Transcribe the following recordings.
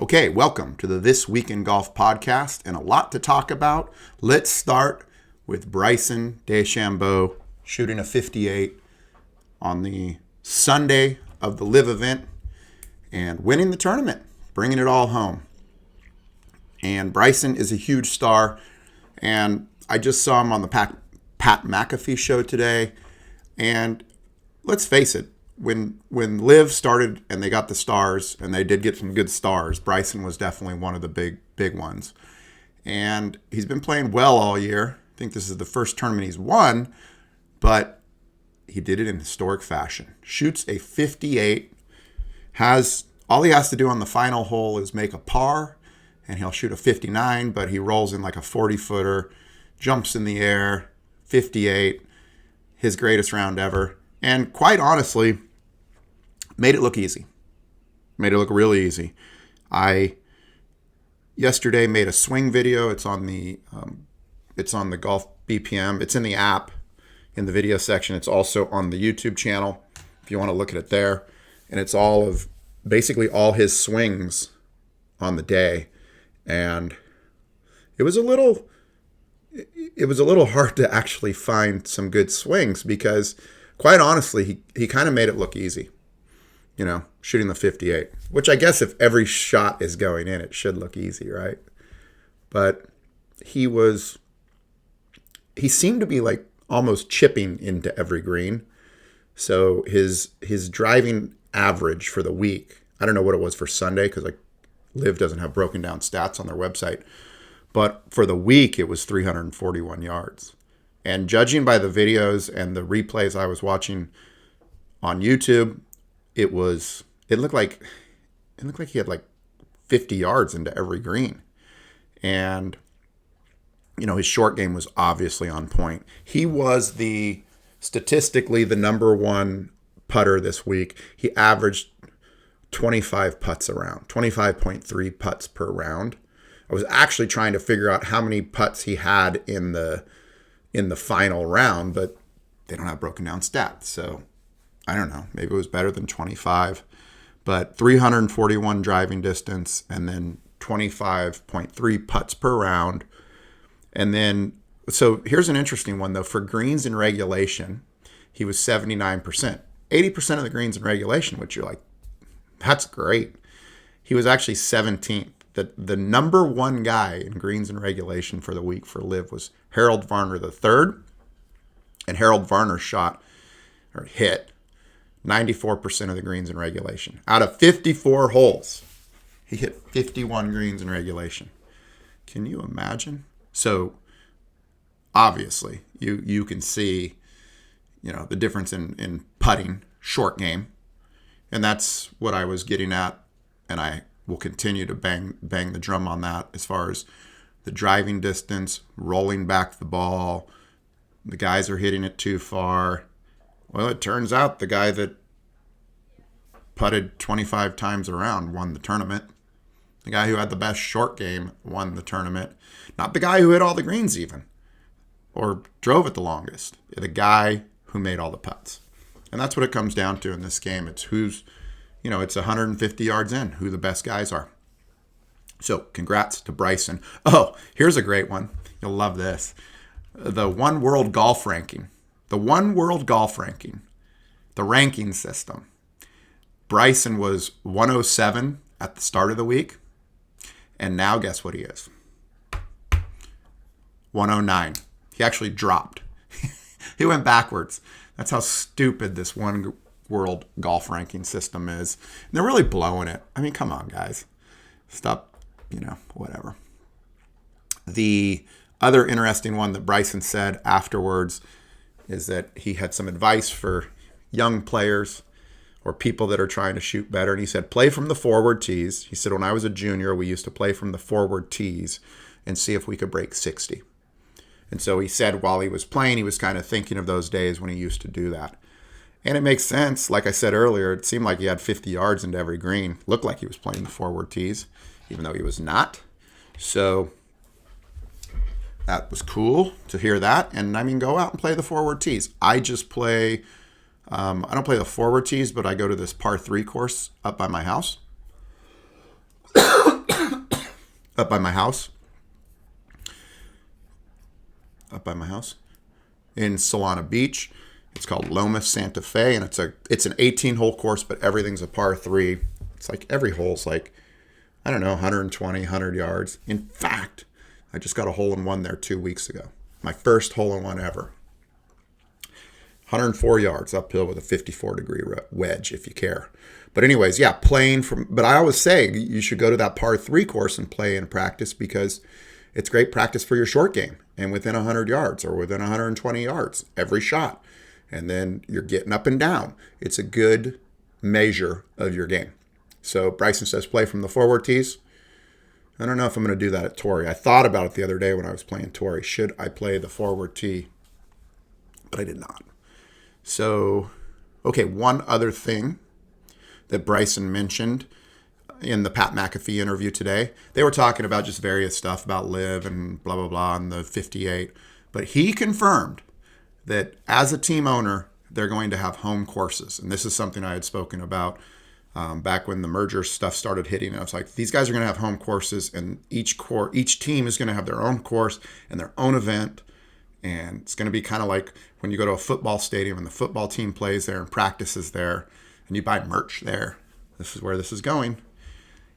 Okay, welcome to the This Week in Golf podcast, and a lot to talk about. Let's start with Bryson DeChambeau shooting a 58 on the Sunday of the LIV event and winning the tournament, bringing it all home. And Bryson is a huge star, and I just saw him on the Pat McAfee show today, and let's face it, when LIV started and they got the stars, and they did get some good stars, Bryson was definitely one of the big ones. And he's been playing well all year. I think this is the first tournament he's won, but he did it in historic fashion. Shoots a 58, all he has to do on the final hole is make a par, and he'll shoot a 59, but he rolls in like a 40-footer, jumps in the air, 58, his greatest round ever. And quite honestly, made it look easy. Made it look really easy. I yesterday made a swing video. It's on the Golf BPM. It's in the app, in the video section. It's also on the YouTube channel if you want to look at it there. And it's basically all his swings on the day. And it was a little hard to actually find some good swings because, quite honestly, he kind of made it look easy, shooting the 58, which I guess if every shot is going in, it should look easy, right? But he seemed to be like almost chipping into every green. So his driving average for the week, I don't know what it was for Sunday because LIV doesn't have broken down stats on their website, but for the week it was 341 yards. And judging by the videos and the replays I was watching on YouTube, it looked like he had like 50 yards into every green. And his short game was obviously on point. He was statistically the number one putter this week. He averaged 25 putts around, 25.3 putts per round. I was actually trying to figure out how many putts he had in the final round, but they don't have broken down stats. So I don't know. Maybe it was better than 25, but 341 driving distance and then 25.3 putts per round. And then, so here's an interesting one though. For greens in regulation, he was 79%, 80% of the greens in regulation, which you're like, that's great. He was actually 17th. The number one guy in greens in regulation for the week for LIV was Harold Varner III. And Harold Varner hit 94% of the greens in regulation. Out of 54 holes, he hit 51 greens in regulation. Can you imagine? So obviously you can see, the difference in putting, short game. And that's what I was getting at. And I will continue to bang the drum on that as far as the driving distance, rolling back the ball. The guys are hitting it too far. Well, it turns out the guy that putted 25 times around won the tournament. The guy who had the best short game won the tournament. Not the guy who hit all the greens even, or drove it the longest. The guy who made all the putts. And that's what it comes down to in this game. It's it's 150 yards in, who the best guys are. So congrats to Bryson. Oh, here's a great one. You'll love this. The One World Golf Ranking. The One World Golf Ranking. The ranking system. Bryson was 107 at the start of the week. And now guess what he is? 109. He actually dropped. He went backwards. That's how stupid this One World Golf Ranking system is. And they're really blowing it. I mean, come on, guys. Stop, whatever. The other interesting one that Bryson said afterwards is that he had some advice for young players or people that are trying to shoot better. And he said, play from the forward tees. He said, when I was a junior, we used to play from the forward tees and see if we could break 60. And so he said while he was playing, he was kind of thinking of those days when he used to do that. And it makes sense. Like I said earlier, it seemed like he had 50 yards into every green. Looked like he was playing the forward tees, even though he was not. So that was cool to hear that. And I mean, go out and play the forward tees. I just play, I don't play the forward tees, but I go to this par 3 course up by my house. up by my house. In Solana Beach. It's called Lomas Santa Fe, and it's an 18-hole course, but everything's a par 3. It's like every hole's like, I don't know, 120, 100 yards. In fact, I just got a hole-in-one there 2 weeks ago. My first hole-in-one ever. 104 yards uphill with a 54-degree wedge, if you care. But anyways, yeah, but I always say you should go to that par 3 course and play and practice, because it's great practice for your short game and within 100 yards or within 120 yards every shot. And then you're getting up and down. It's a good measure of your game. So Bryson says play from the forward tees. I don't know if I'm going to do that at Torrey. I thought about it the other day when I was playing Torrey. Should I play the forward tee? But I did not. So, okay, one other thing that Bryson mentioned in the Pat McAfee interview today. They were talking about just various stuff about LIV and blah, blah, blah, and the 58. But he confirmed that as a team owner, they're going to have home courses. And this is something I had spoken about back when the merger stuff started hitting. And I was like, these guys are going to have home courses, and each team is going to have their own course and their own event. And it's going to be kind of like when you go to a football stadium and the football team plays there and practices there and you buy merch there. This is where this is going.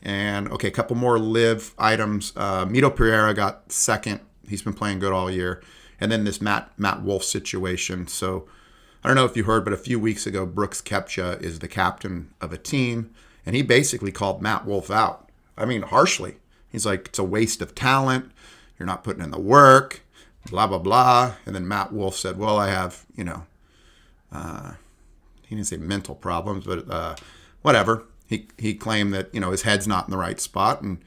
And, okay, a couple more LIV items. Mito Pereira got second. He's been playing good all year. And then this Matt Wolff situation. So I don't know if you heard, but a few weeks ago, Brooks Koepka is the captain of a team. And he basically called Matt Wolff out. I mean, harshly. He's like, it's a waste of talent. You're not putting in the work. Blah, blah, blah. And then Matt Wolff said, well, I have, he didn't say mental problems, but whatever. He claimed that, his head's not in the right spot. And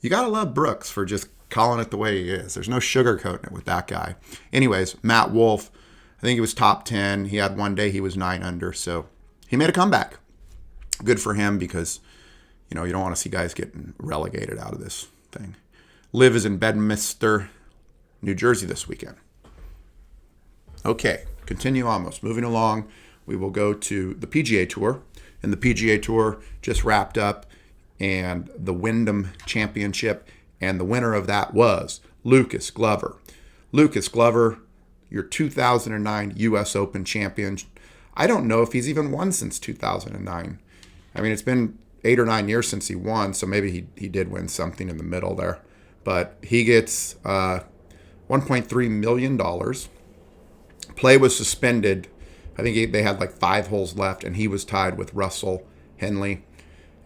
you got to love Brooks for just calling it the way he is. There's no sugarcoating it with that guy. Anyways, Matt Wolff, I think he was top 10. He had one day he was 9 under. So he made a comeback. Good for him, because, you don't want to see guys getting relegated out of this thing. LIV is in Bedminster, New Jersey this weekend. Okay, continue almost. Moving along, we will go to the PGA Tour. And the PGA Tour just wrapped up, and the Wyndham Championship, and the winner of that was Lucas Glover. Lucas Glover, your 2009 U.S. Open champion. I don't know if he's even won since 2009. I mean, it's been 8 or 9 years since he won, so maybe he did win something in the middle there. But he gets $1.3 million. Play was suspended. I think they had like 5 holes left, and he was tied with Russel Henley.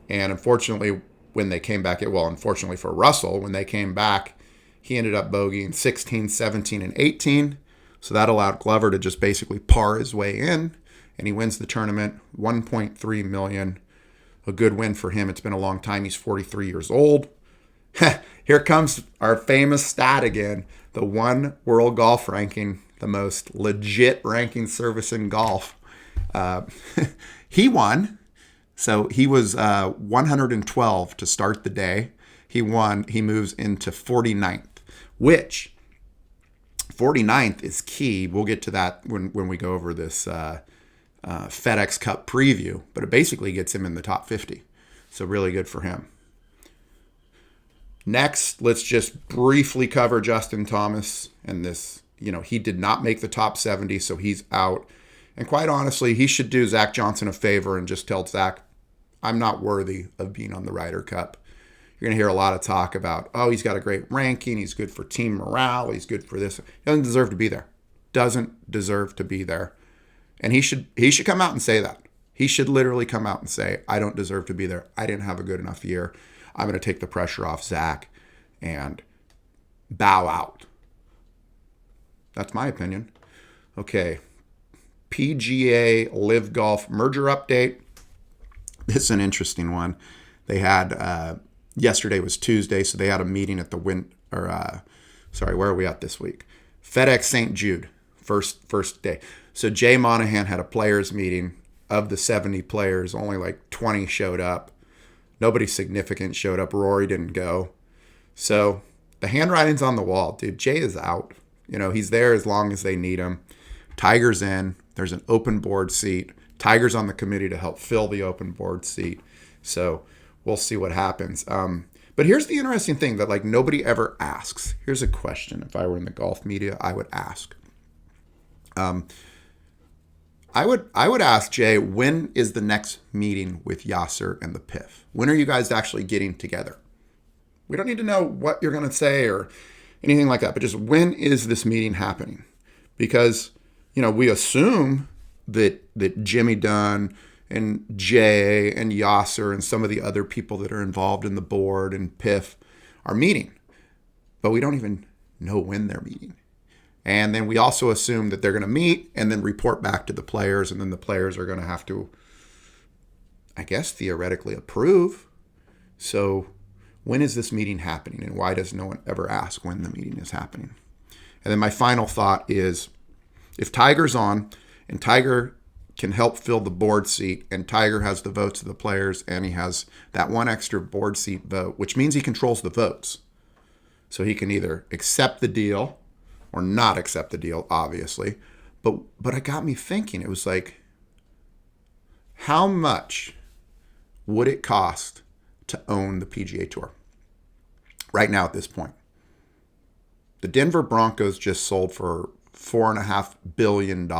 And unfortunately, when they came back, unfortunately for Russell, when they came back, he ended up bogeying 16, 17, and 18. So that allowed Glover to just basically par his way in, and he wins the tournament, $1.3 million. A good win for him. It's been a long time. He's 43 years old. Here comes our famous stat again, the one world golf ranking, the most legit ranking service in golf. He won. So he was 112 to start the day. He won. He moves into 49th, which 49th is key. We'll get to that when we go over this FedEx Cup preview. But it basically gets him in the top 50. So really good for him. Next, let's just briefly cover Justin Thomas and this. He did not make the top 70, so he's out. And quite honestly, he should do Zach Johnson a favor and just tell Zach, I'm not worthy of being on the Ryder Cup. You're going to hear a lot of talk about, he's got a great ranking. He's good for team morale. He's good for this. He doesn't deserve to be there. Doesn't deserve to be there. And he should come out and say that. He should literally come out and say, I don't deserve to be there. I didn't have a good enough year. I'm going to take the pressure off Zach and bow out. That's my opinion. Okay. PGA LIV Golf merger update. This is an interesting one. They had, yesterday was Tuesday, so they had a meeting at the where are we at this week? FedEx St. Jude, first day. So Jay Monahan had a players meeting. Of the 70 players, only like 20 showed up. Nobody significant showed up. Rory didn't go. So the handwriting's on the wall, dude. Jay is out. He's there as long as they need him. Tiger's in. There's an open board seat. Tiger's on the committee to help fill the open board seat. So we'll see what happens. But here's the interesting thing that like nobody ever asks. Here's a question. If I were in the golf media, I would ask. I would ask Jay, when is the next meeting with Yasser and the PIF? When are you guys actually getting together? We don't need to know what you're going to say or anything like that, but just when is this meeting happening? Because, we assume that Jimmy Dunn and Jay and Yasser and some of the other people that are involved in the board and PIF are meeting, but we don't even know when they're meeting. And then we also assume that they're going to meet and then report back to the players, and then the players are going to have to, I guess, theoretically approve. So when is this meeting happening, and why does no one ever ask when the meeting is happening? And then my final thought is, if Tiger's on and Tiger can help fill the board seat, and Tiger has the votes of the players, and he has that one extra board seat vote, which means he controls the votes. So he can either accept the deal or not accept the deal, obviously. But it got me thinking. It was like, how much would it cost to own the PGA Tour right now at this point? The Denver Broncos just sold for $4.5 billion.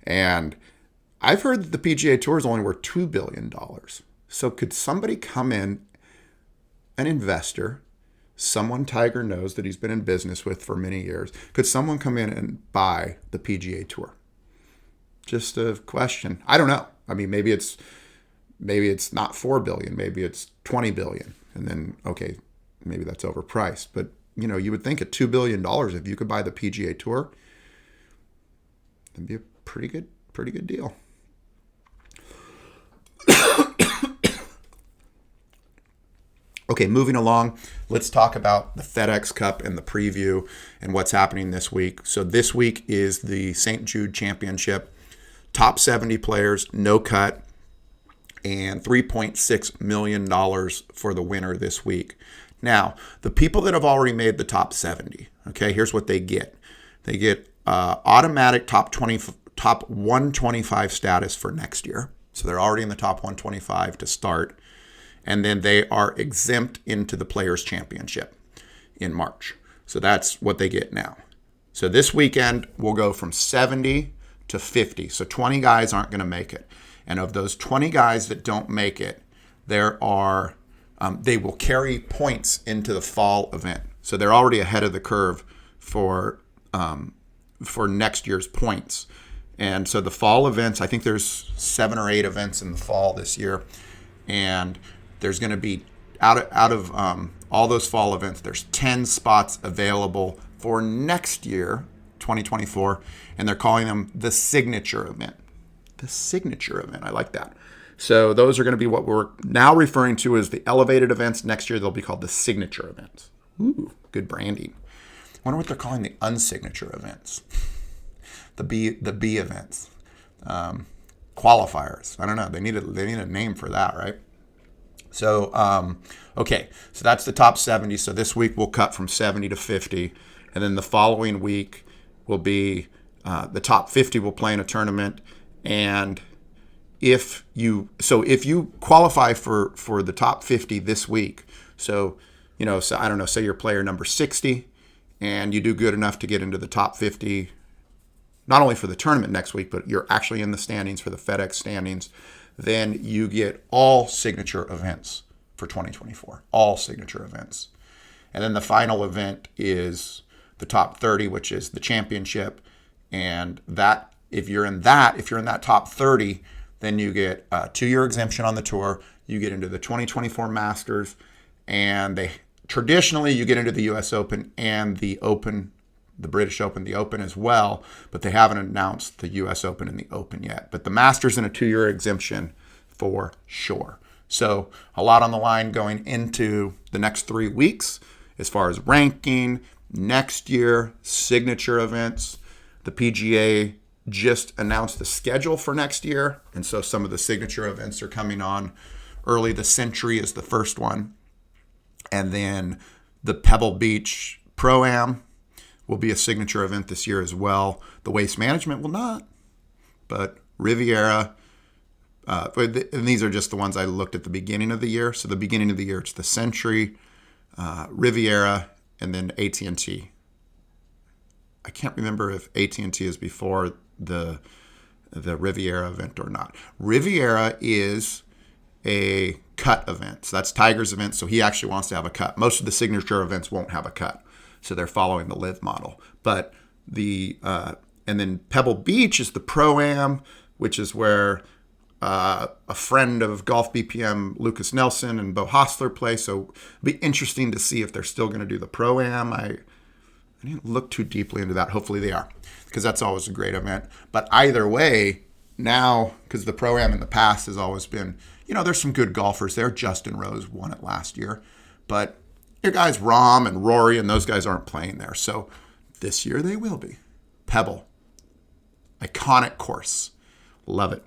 And I've heard that the PGA Tour is only worth $2 billion. So could somebody come in, an investor, someone Tiger knows that he's been in business with for many years, could someone come in and buy the PGA Tour? Just a question. I don't know. I mean, maybe it's not $4 billion, maybe it's $20 billion. And then, okay, maybe that's overpriced. But, you would think at $2 billion, if you could buy the PGA Tour, that'd be a pretty good deal. Okay, moving along, let's talk about the FedEx Cup and the preview and what's happening this week. So this week is the St. Jude Championship. Top 70 players, no cut, and $3.6 million for the winner this week. Now, the people that have already made the top 70, okay, here's what they get. They get automatic top 125 status for next year. So they're already in the top 125 to start. And then they are exempt into the Players' Championship in March. So that's what they get now. So this weekend, we'll go from 70 to 50. So 20 guys aren't going to make it. And of those 20 guys that don't make it, there are they will carry points into the fall event. So they're already ahead of the curve for next year's points. And so the fall events, I think there's 7 or 8 events in the fall this year. And there's going to be, out of all those fall events, there's 10 spots available for next year, 2024, and they're calling them the signature event. The signature event. I like that. So those are going to be what we're now referring to as the elevated events. Next year, they'll be called the signature events. Ooh, good branding. I wonder what they're calling the unsignature events. The B events. Qualifiers. I don't know. They need a name for that, right? So, okay, so that's the top 70. So this week we'll cut from 70 to 50. And then the following week will be the top 50 will play in a tournament. And if you qualify for the top 50 this week, so I don't know, say you're player number 60 and you do good enough to get into the top 50, not only for the tournament next week, but you're actually in the standings for the FedEx standings, then you get all signature events for 2024, all signature events. And then the final event is the top 30, which is the championship. And that, if you're in that top 30, then you get a 2-year exemption on the tour. You get into the 2024 Masters, and traditionally you get into the U.S. Open and the Open, the British Open, the Open as well, but they haven't announced the U.S. Open and the Open yet. But the Masters and a 2-year exemption for sure. So a lot on the line going into the next 3 weeks as far as ranking, next year, signature events. The PGA just announced the schedule for next year, and so some of the signature events are coming on early. The Century is the first one, and then the Pebble Beach Pro-Am will be a signature event this year as well. The Waste Management will not, but Riviera, And these are just the ones I looked at the beginning of the year. So the beginning of the year, it's the Century, Riviera, and then AT&T. I can't remember if AT&T is before the Riviera event or not. Riviera is a cut event. So that's Tiger's event. So he actually wants to have a cut. Most of the signature events won't have a cut. So they're following the LIV model. But and then Pebble Beach is the Pro-Am, which is where a friend of Golf BPM, Lucas Nelson, and Bo Hostler play. So it'll be interesting to see if they're still going to do the Pro-Am. I didn't look too deeply into that. Hopefully they are, because that's always a great event. But either way, now, because the Pro-Am in the past has always been, there's some good golfers there. Justin Rose won it last year. But your guys Rahm and Rory and those guys aren't playing there. So this year they will be. Pebble. Iconic course. Love it.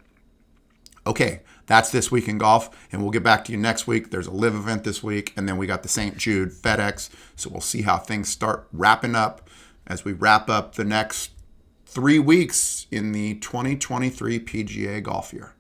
Okay, that's This Week in Golf, and we'll get back to you next week. There's a LIV event this week, and then we got the St. Jude FedEx, so we'll see how things start wrapping up as we wrap up the next 3 weeks in the 2023 PGA golf year.